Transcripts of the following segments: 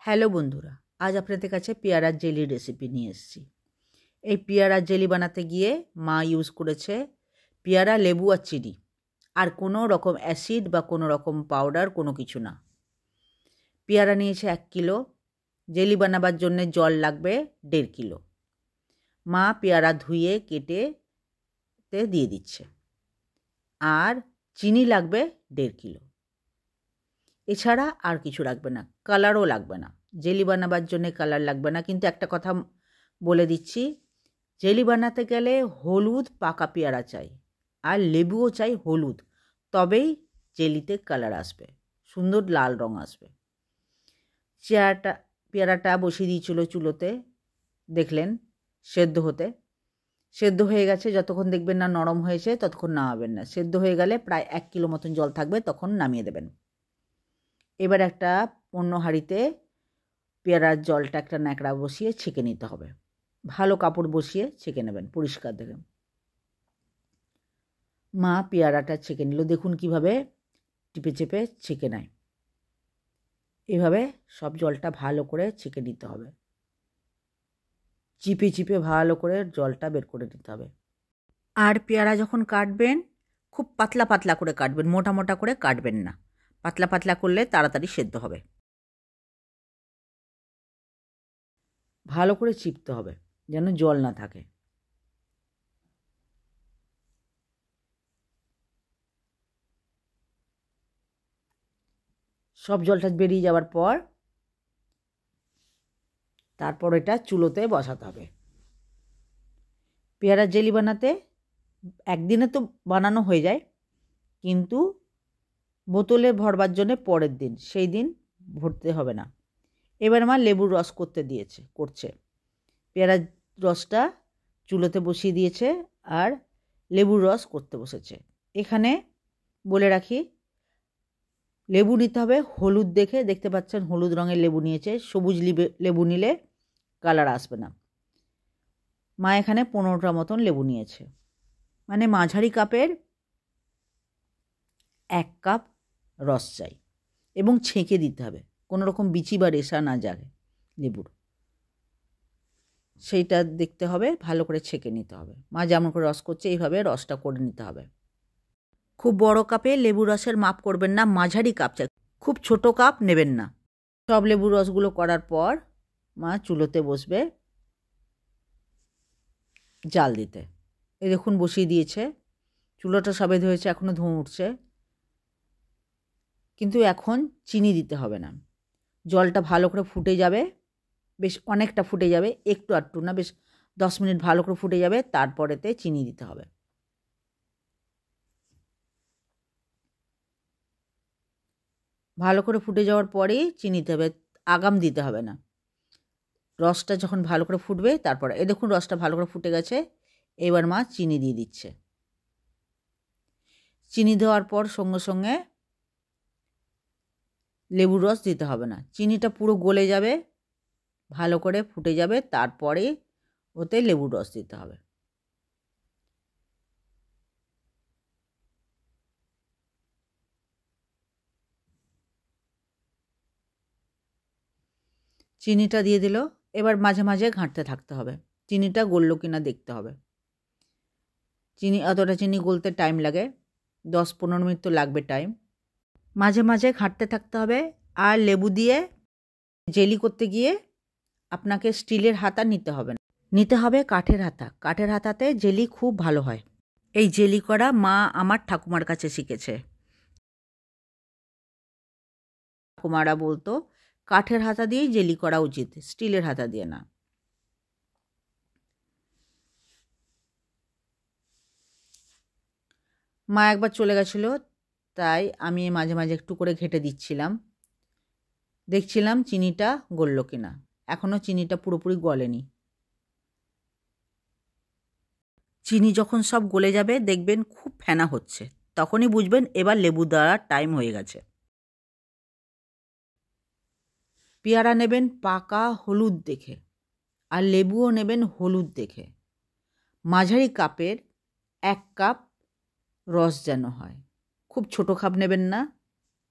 Hello বন্ধুরা, আজ আপনাদের কাছে পেয়ারার জেলি রেসিপি নিয়ে এসেছি। এই পেয়ারার জেলি বানাতে গিয়ে মা ইউজ করেছে পেয়ারা, লেবু আর চিনি, আর কোনো রকম অ্যাসিড বা কোনো রকম পাউডার কোনো কিছু না। পেয়ারা নিয়েছে 1 কিলো, জেলি বানাবার জন্য জল লাগবে 1.5 কিলো। মা পেয়ারা ধুয়ে কেটে দিয়ে দিচ্ছে, আর চিনি লাগবে 1.5 কিলো। এছাড়া আর কিছু লাগবে না, কালারও লাগবে না। জেলি বানাবার জন্যে কালার লাগবে না, কিন্তু একটা কথা বলে দিচ্ছি, জেলি বানাতে গেলে হলুদ পাকা পেয়ারা চাই, আর লেবুও চাই হলুদ, তবেই জেলিতে কালার আসবে, সুন্দর লাল রঙ আসবে। পেয়ারাটা বসিয়ে দিয়েছিল চুলোতে, দেখলেন সেদ্ধ হয়ে গেছে। যতক্ষণ দেখবেন না নরম হয়েছে ততক্ষণ নামাবেন না। সেদ্ধ হয়ে গেলে প্রায় 1 কিলো মতন জল থাকবে, তখন নামিয়ে দেবেন। এবার একটা অন্য হাঁড়িতে পেয়ারার জলটা একটা ন্যাকড়া বসিয়ে ছেঁকে নিতে হবে। ভালো কাপড় বসিয়ে ছেঁকে নেবেন, পরিষ্কার দেখে। মা পেয়ারাটা ছেঁকে নিল, দেখুন কিভাবে টিপে চেপে ছেঁকে নেয়। এভাবে সব জলটা ভালো করে ছেঁকে নিতে হবে, চিপে চিপে ভালো করে জলটা বের করে নিতে হবে। আর পেয়ারা যখন কাটবেন খুব পাতলা পাতলা করে কাটবেন, মোটা মোটা করে কাটবেন না। পাতলা পাতলা করলে তাড়াতাড়ি সেদ্ধ হবে। ভালো করে চিপতে হবে যেন জল না থাকে। সব জলটা বেরিয়ে যাওয়ার পর তারপর এটা চুলোতে বসাতে হবে। পেয়ারার জেলি বানাতে একদিনে তো বানানো হয়ে যায়, কিন্তু বোতলে ভরবার জন্য পরের দিন, সেই দিন ভরতে হবে না। এবার আমার লেবুর রস করছে। পেয়ারার রসটা চুলোতে বসিয়ে দিয়েছে, আর লেবুর রস করতে বসেছে। এখানে বলে রাখি, লেবু নিতে হবে হলুদ দেখে, দেখতে পাচ্ছেন হলুদ রঙের লেবু নিয়েছে। সবুজ লেবু নিলে কালার আসবে না। মা এখানে 15টা মতন লেবু নিয়েছে, মানে মাঝারি কাপের 1 কাপ রস চাই, এবং ছেঁকে দিতে হবে, কোনো রকম বিচি বা রেশা না জাগে লেবুর, সেইটা দেখতে হবে। ভালো করে ছেঁকে নিতে হবে। মা যেমন করে রস করছে এইভাবে রসটা করে নিতে হবে। খুব বড় কাপে লেবু রসের মাপ করবেন না, মাঝারি কাপ চাই, খুব ছোট কাপ নেবেন না। সব লেবু রসগুলো করার পর মা চুলোতে বসবে জাল দিতে। এই দেখুন বসিয়ে দিয়েছে, চুলোটা সবেদ হয়েছে, এখনও ধোঁয়া উঠছে। কিন্তু এখন চিনি দিতে হবে না। জলটা ভালো করে ফুটে যাবে, বেশ অনেকটা ফুটে যাবে, একটু আধটু না, বেশ 10 মিনিট ভালো করে ফুটে যাবে, তারপরেতে চিনি দিতে হবে। ভালো করে ফুটে যাওয়ার পরেই চিনি দিতে হবে, আগাম দিতে হবে না। রসটা যখন ভালো করে ফুটবে তারপরে, এই দেখুন রসটা ভালো করে ফুটে গেছে। এবার মা চিনি দিয়ে দিচ্ছে। চিনি দেওয়ার পর সঙ্গে সঙ্গে লেবুর রস দিতে হবে না, চিনিটা পুরো গলে যাবে, ভালো করে ফুটে যাবে, তারপরে ওতে লেবুর রস দিতে হবে। চিনিটা দিয়ে দিল, এবার মাঝে মাঝে ঘাঁটতে থাকতে হবে, চিনিটা গললো কিনা দেখতে হবে। অতটা চিনি গলতে টাইম লাগে, 10-15 মিনিট তো লাগবে টাইম। মাঝে মাঝে ঘাঁটতে থাকতে হবে। আর লেবু দিয়ে জেলি করতে গিয়ে আপনাকে স্টিলের হাতা নিতে হবে না, নিতে হবে কাঠের হাতা। কাঠের হাতাতে জেলি খুব ভালো হয়। এই জেলি করা মা আমার ঠাকুমার কাছে শিখেছে। ঠাকুমারা বলতো কাঠের হাতা দিয়েই জেলি করা উচিত, স্টিলের হাতা দিয়ে না। মা একবার চলে গেছিলো, তাই আমি মাঝে মাঝে একটু করে ঘেঁটে দিচ্ছিলাম, দেখছিলাম চিনিটা গলল কিনা। এখনও চিনিটা পুরোপুরি গলেনি। চিনি যখন সব গলে যাবে দেখবেন খুব ফেনা হচ্ছে, তখনই বুঝবেন এবার লেবু দেওয়ার টাইম হয়ে গেছে। পেয়ারা নেবেন পাকা হলুদ দেখে, আর লেবুও নেবেন হলুদ দেখে। মাঝারি কাপের 1 কাপ রস যেন হয়, খুব ছোট কাপ নেবেন না।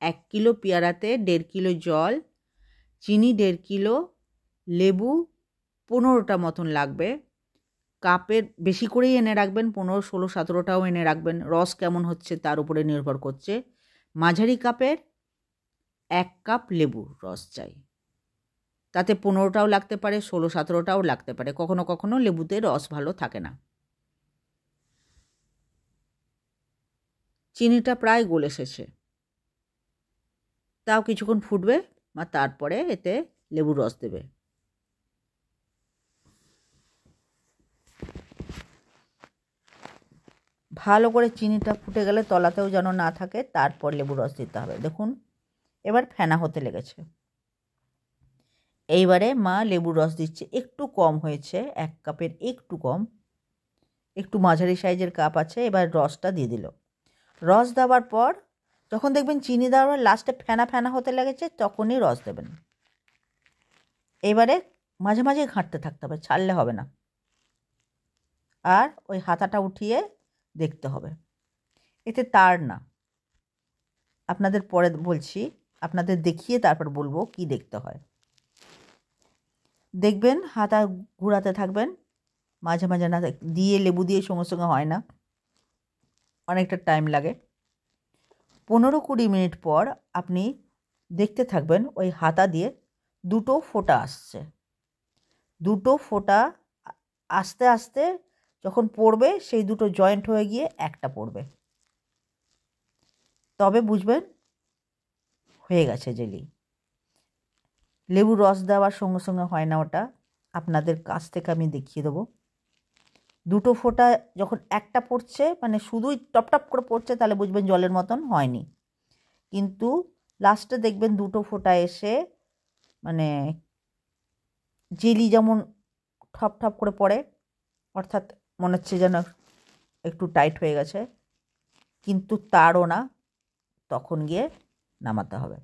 1 কিলো পেয়ারাতে 1.5 কিলো জল, চিনি 1.5 কিলো, লেবু 15টা মতন লাগবে। কাপের বেশি করেই এনে রাখবেন, 15, 16, 17টাও এনে রাখবেন, রস কেমন হচ্ছে তার উপরে নির্ভর করছে। মাঝারি কাপের 1 কাপ লেবুর রস চাই, তাতে 15টাও লাগতে পারে, 16, 17টাও লাগতে পারে, কখনো কখনো লেবুতে রস ভালো থাকে না। চিনিটা প্রায় গলে এসেছে, তাও কিছুক্ষণ ফুটবে আর তারপরে এতে লেবুর রস দেবে। ভালো করে চিনিটা ফুটে গেলে তলাতেও যেন না থাকে, তারপর লেবুর রস দিতে হবে। দেখুন এবার ফেনা হতে লেগেছে। এইবারে মা লেবুর রস দিচ্ছে, একটু কম হয়েছে, 1 কাপের একটু কম, একটু মাঝারি সাইজের কাপ আছে। এবার রসটা দিয়ে দিল। রস দেওয়ার পর যখন দেখবেন চিনি দেওয়ার লাস্টে ফেনা ফেনা হতে লেগেছে, তখনই রস দেবেন। এবারে মাঝে মাঝে ঘাঁটতে থাকতে হবে, ছাড়লে হবে না। আর ওই হাতাটা উঠিয়ে দেখতে হবে, এতে তার না। আপনাদের পরে বলছি, আপনাদের দেখিয়ে তারপর বলবো কি দেখতে হয়। দেখবেন হাতা ঘোরাতে থাকবেন, মাঝে মাঝে না দিয়ে, লেবু দিয়ে সঙ্গে সঙ্গে হয় না, অনেকটা টাইম লাগে। 15-20 মিনিট পর আপনি দেখতে থাকবেন ওই হাতা দিয়ে 2টো ফোঁটা আসছে। 2টো ফোঁটা আস্তে আস্তে যখন পড়বে, সেই 2টো জয়েন্ট হয়ে গিয়ে একটা পড়বে, তবে বুঝবেন হয়ে গেছে জেলি। লেবুর রস দেওয়ার সঙ্গে সঙ্গে হয় না ওটা, আপনাদের কাছ থেকে আমি দেখিয়ে দেবো। 2টো ফোঁটা যখন একটা পড়ছে, মানে শুধুই টপ টপ করে পড়ছে, তাহলে বুঝবেন জলের মতন হয়নি। কিন্তু লাস্টে দেখবেন 2টো ফোঁটা এসে মানে জেলি যেমন ঠপ ঠপ করে পড়ে, অর্থাৎ মনে হচ্ছে যেন একটু টাইট হয়ে গেছে, কিন্তু তারও না, তখন গিয়ে নামাতে হবে।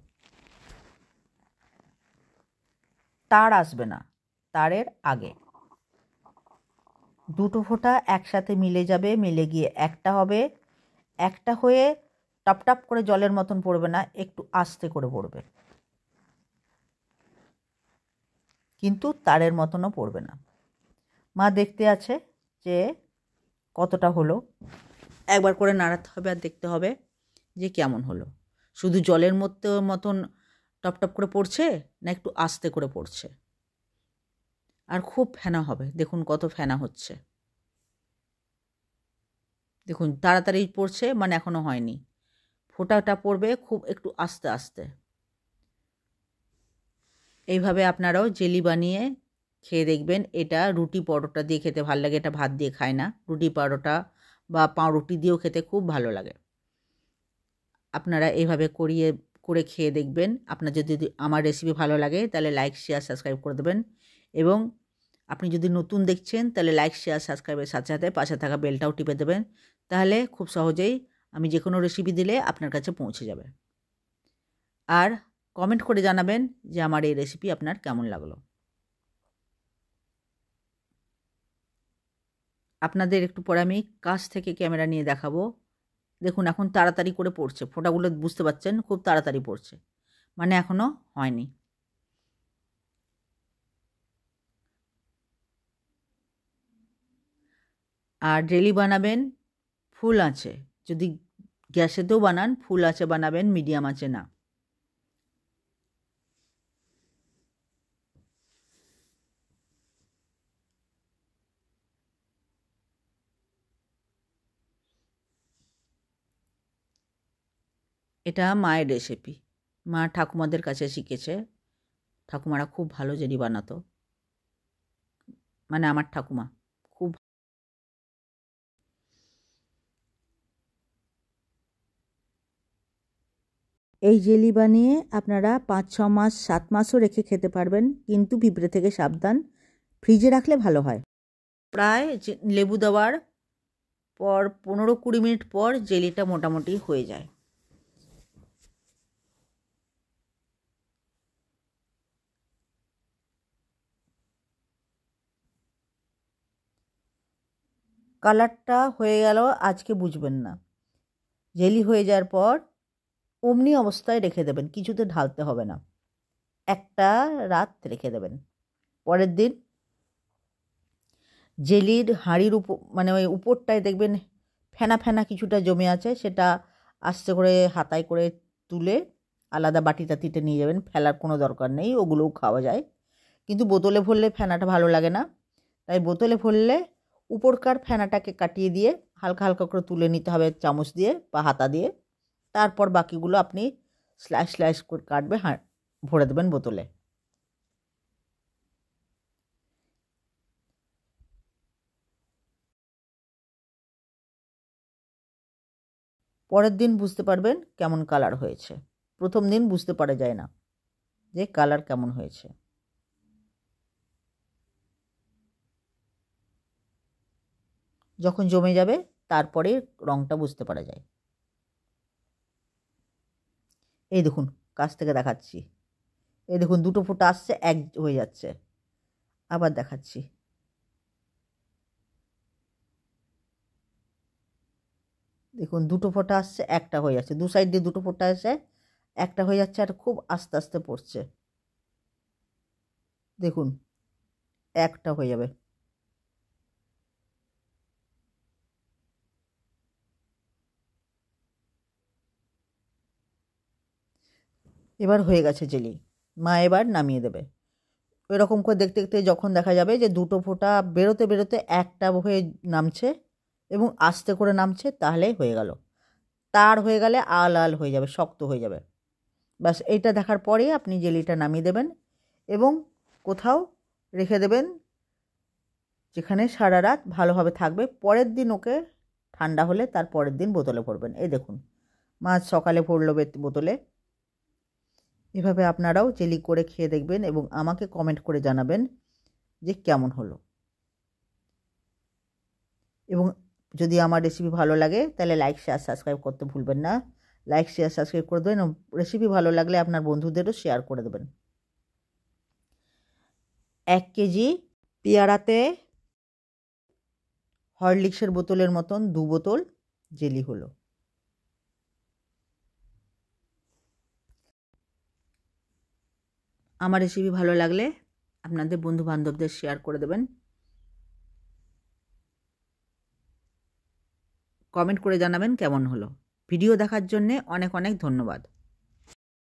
তার আসবে না, তারের আগে 2টো ফোঁটা একসাথে মিলে যাবে, মিলে গিয়ে একটা হবে। একটা হয়ে টপ টপ করে জলের মতন পড়বে না, একটু আস্তে করে পড়বে, কিন্তু তারের মতনও পড়বে না। মা দেখতে আছে যে কতটা হলো, একবার করে নাড়াতে হবে আর দেখতে হবে যে কেমন হলো। শুধু জলের মতন টপ টপ করে পড়ছে না একটু আস্তে করে পড়ছে। আর খুব ফেনা হবে, দেখুন কত ফেনা হচ্ছে, দেখুন তাড়াতাড়ি পড়ছে, মানে এখনও হয়নি। ফোঁটাটা পড়বে খুব একটু আস্তে আস্তে। এইভাবে আপনারাও জেলি বানিয়ে খেয়ে দেখবেন। এটা রুটি পরোটা দিয়ে খেতে ভালো লাগে, এটা ভাত দিয়ে খায় না। রুটি পরোটা বা পাউরুটি দিয়েও খেতে খুব ভালো লাগে। আপনারা এইভাবে করে খেয়ে দেখবেন। আপনার যদি আমার রেসিপি ভালো লাগে তাহলে লাইক, শেয়ার, সাবস্ক্রাইব করে দেবেন। এবং আপনি যদি নতুন দেখছেন তাহলে লাইক, শেয়ার, সাবস্ক্রাইবের সাথে সাথে পাশে থাকা বেলটাও টিপে দেবেন, তাহলে খুব সহজেই আমি যে কোনো রেসিপি দিলে আপনার কাছে পৌঁছে যাবে। আর কমেন্ট করে জানাবেন যে আমার এই রেসিপি আপনার কেমন লাগলো। আপনাদের একটু পরে আমি কাছ থেকে ক্যামেরা নিয়ে দেখাবো। দেখুন এখন তাড়াতাড়ি করে পড়ছে, ফোঁটাগুলো বুঝতে পারছেন খুব তাড়াতাড়ি পড়ছে, মানে এখনও হয়নি। আর জেলি বানাবেন ফুল আঁচে, যদি গ্যাসেতেও বানান ফুল আঁচে বানাবেন, মিডিয়াম আঁচে না। এটা মায়ের রেসিপি, মা ঠাকুমাদের কাছে শিখেছে। ঠাকুমারা খুব ভালো জেলি বানাতো, মানে আমার ঠাকুমা খুব। এই জেলি বানিয়ে আপনারা 5-6 মাস, 7 মাসও রেখে খেতে পারবেন, কিন্তু পিঁপড়ে থেকে সাবধান, ফ্রিজে রাখলে ভালো হয়। প্রায় লেবু দেওয়ার পর 15-20 মিনিট পর জেলিটা মোটামুটি হয়ে যায়। কালারটা হয়ে গেল আজকে বুঝবেন না, জেলি হয়ে যাওয়ার পর অমনি অবস্থায় রেখে দেবেন, কিছুতে ঢালতে হবে না। একটা রাত রেখে দেবেন। পরের দিন জেলির হাঁড়ির মানে ওই উপরটায় দেখবেন ফেনা ফেনা কিছুটা জমে আছে, সেটা আস্তে করে হাতায় করে তুলে আলাদা বাটি টাতিতে নিয়ে যাবেন। ফেলার কোনো দরকার নেই, ওগুলোও খাওয়া যায়, কিন্তু বোতলে ভরলে ফেনাটা ভালো লাগে না। তাই বোতলে ভরলে উপরকার ফেনাটাকে কাটিয়ে দিয়ে হালকা হালকা করে তুলে নিতে হবে চামচ দিয়ে বা হাতা দিয়ে। তারপর বাকিগুলো আপনি স্লাইস স্লাইস করে কাটবে, ভরে দেবেন বোতলে। পরের দিন বুঝতে পারবেন কেমন কালার হয়েছে। প্রথম দিন বুঝতে পারা যায় না যে কালার কেমন হয়েছে। যখন জমে যাবে তারপরে রঙটা বুঝতে পারা যায়। এই দেখুন, কাছ থেকে দেখাচ্ছি, এই দেখুন দুটো ফোঁটা আসছে, এক হয়ে যাচ্ছে। আবার দেখাচ্ছি, দেখুন দুটো ফোঁটা আসছে, একটা হয়ে যাচ্ছে। দু সাইড দিয়ে দুটো ফোঁটা এসে একটা হয়ে যাচ্ছে, আর খুব আস্তে আস্তে পড়ছে। দেখুন একটা হয়ে যাবে। এবার হয়ে গেছে জেলি। মা এবার নামিয়ে দেবে। এরকম করে দেখতে দেখতে যখন দেখা যাবে যে দুটো ফোঁটা বেরোতে বেরোতে একটা হয়ে নামছে এবং আস্তে করে নামছে, তাহলে হয়ে গেল। তার হয়ে গেলে আল আল হয়ে যাবে, শক্ত হয়ে যাবে। ব্যাস এইটা দেখার পরেই আপনি জেলিটা নামিয়ে দেবেন এবং কোথাও রেখে দেবেন যেখানে সারা রাত ভালোভাবে থাকবে। পরের দিন ওকে ঠান্ডা হলে তার পরের দিন বোতলে ভরবেন। এই দেখুন, মাছ সকালে ভরলো বোতলে। এভাবে আপনারাও জেলি করে খেয়ে দেখবেন এবং আমাকে কমেন্ট করে জানাবেন যে কেমন হলো। এবং যদি আমার রেসিপি ভালো লাগে তাহলে লাইক শেয়ার সাবস্ক্রাইব করতে ভুলবেন না। লাইক শেয়ার সাবস্ক্রাইব করে দেবেন, রেসিপি ভালো লাগলে আপনার বন্ধুদেরও শেয়ার করে দেবেন। 1 কেজি পেয়ারাতে হরলিক্সের বোতলের মতন 2 বোতল জেলি হলো। আমার রেসিপি ভালো লাগলে আপনাদের বন্ধু বান্ধবদের শেয়ার করে দেবেন। কমেন্ট করে জানাবেন কেমন হলো। ভিডিও দেখার জন্যে অনেক অনেক ধন্যবাদ।